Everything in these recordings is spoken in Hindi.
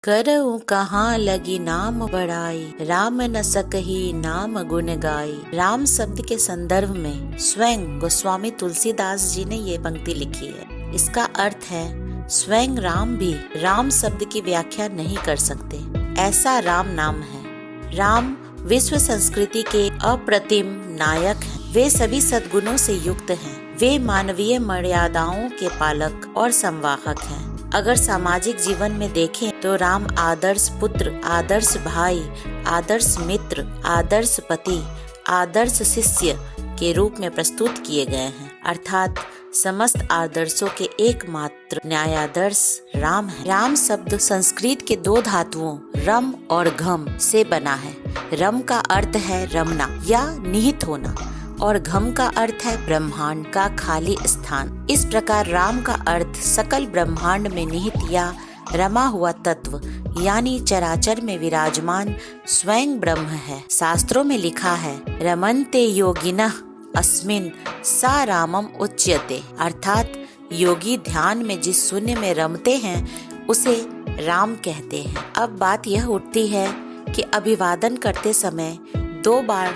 करऊं कहाँ लगी नाम बड़ाई, राम न सकही नाम गुण गाई। राम शब्द के संदर्भ में स्वयं गोस्वामी तुलसीदास जी ने ये पंक्ति लिखी है। इसका अर्थ है स्वयं राम भी राम शब्द की व्याख्या नहीं कर सकते, ऐसा राम नाम है। राम विश्व संस्कृति के अप्रतिम नायक हैं। वे सभी सद्गुणों से युक्त हैं। वे मानवीय मर्यादाओं के पालक और संवाहक हैं। अगर सामाजिक जीवन में देखें तो राम आदर्श पुत्र, आदर्श भाई, आदर्श मित्र, आदर्श पति, आदर्श शिष्य के रूप में प्रस्तुत किए गए हैं। अर्थात समस्त आदर्शों के एकमात्र न्यायादर्श राम है। राम शब्द संस्कृत के दो धातुओं रम और घम से बना है। रम का अर्थ है रमना या निहित होना और घम का अर्थ है ब्रह्मांड का खाली स्थान। इस प्रकार राम का अर्थ सकल ब्रह्मांड में निहित या रमा हुआ तत्व यानी चराचर में विराजमान स्वयं ब्रह्म है। शास्त्रों में लिखा है रमन्ते योगिनः अस्मिन् सा रामम उच्यते, अर्थात योगी ध्यान में जिस शून्य में रमते हैं उसे राम कहते हैं। अब बात यह उठती है कि अभिवादन करते समय 2 बार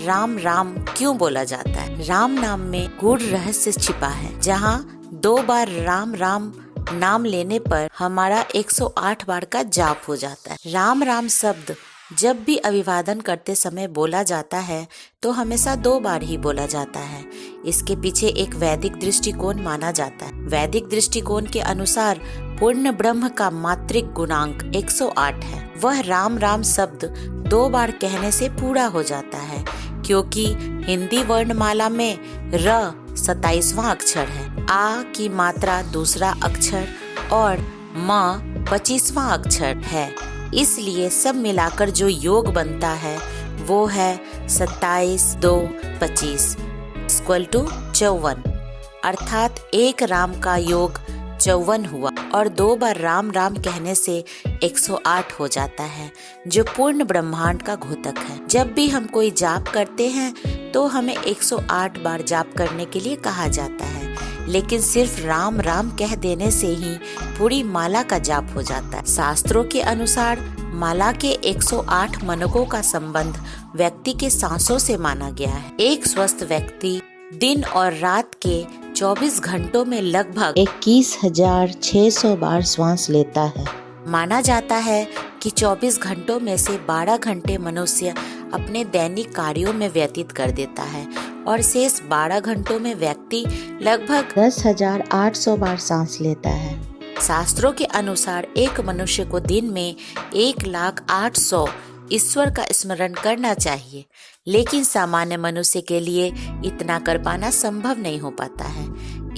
राम राम क्यों बोला जाता है। राम नाम में गूढ़ रहस्य छिपा है। जहाँ 2 बार राम राम नाम लेने पर हमारा 108 बार का जाप हो जाता है। राम राम शब्द जब भी अभिवादन करते समय बोला जाता है तो हमेशा 2 बार ही बोला जाता है। इसके पीछे एक वैदिक दृष्टिकोण माना जाता है। वैदिक दृष्टिकोण के अनुसार पूर्ण ब्रह्म का मात्रिक गुणांक 108 है। वह राम राम शब्द 2 बार कहने से पूरा हो जाता है, क्योंकि हिंदी वर्णमाला में र 27वां अक्षर है, आ की मात्रा दूसरा अक्षर और म 25वां अक्षर है। इसलिए सब मिलाकर जो योग बनता है वो है 27 2 25 = 54, अर्थात एक राम का योग 54 हुआ और 2 बार राम राम कहने से 108 हो जाता है, जो पूर्ण ब्रह्मांड का घोतक है। जब भी हम कोई जाप करते हैं तो हमें 108 बार जाप करने के लिए कहा जाता है, लेकिन सिर्फ राम राम कह देने से ही पूरी माला का जाप हो जाता है। शास्त्रों के अनुसार माला के 108 मनकों का संबंध व्यक्ति के सांसों से माना गया है। एक स्वस्थ व्यक्ति दिन और रात के 24 घंटों में लगभग 21,600 बार श्वास लेता है। माना जाता है कि 24 घंटों में से 12 घंटे मनुष्य अपने दैनिक कार्यों में व्यतीत कर देता है और शेष 12 घंटों में व्यक्ति लगभग 10,800 बार सांस लेता है। शास्त्रों के अनुसार एक मनुष्य को दिन में 1,08,000 ईश्वर का स्मरण करना चाहिए, लेकिन सामान्य मनुष्य के लिए इतना कर पाना संभव नहीं हो पाता है।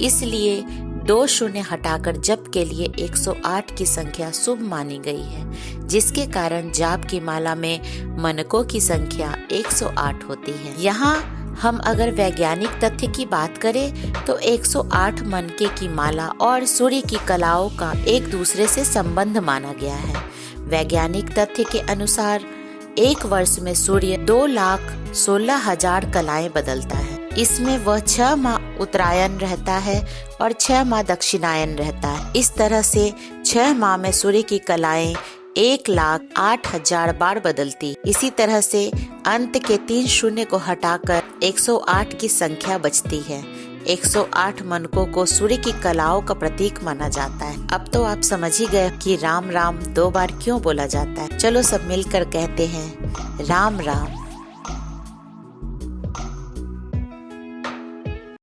इसलिए 2 शून्य हटाकर जप के लिए 108 की संख्या शुभ मानी गई है, जिसके कारण जाप की माला में मनकों की संख्या 108 होती है। यहाँ हम अगर वैज्ञानिक तथ्य की बात करें तो 108 मनके की माला और सूर्य की कलाओं का एक दूसरे से संबंध माना गया है। वैज्ञानिक तथ्य के अनुसार एक वर्ष में सूर्य 2,16,000 कलाएं बदलता है। इसमें वह 6 माह उत्तरायण रहता है और 6 माह दक्षिणायन रहता है। इस तरह से 6 माह में सूर्य की कलाएं 1,08,000 बार बदलती। इसी तरह से अंत के 3 शून्य को हटाकर 108 की संख्या बचती है। 108 मनकों को सूर्य की कलाओं का प्रतीक माना जाता है। अब तो आप समझ ही गए कि राम राम 2 बार क्यों बोला जाता है। चलो सब मिलकर कहते हैं राम राम।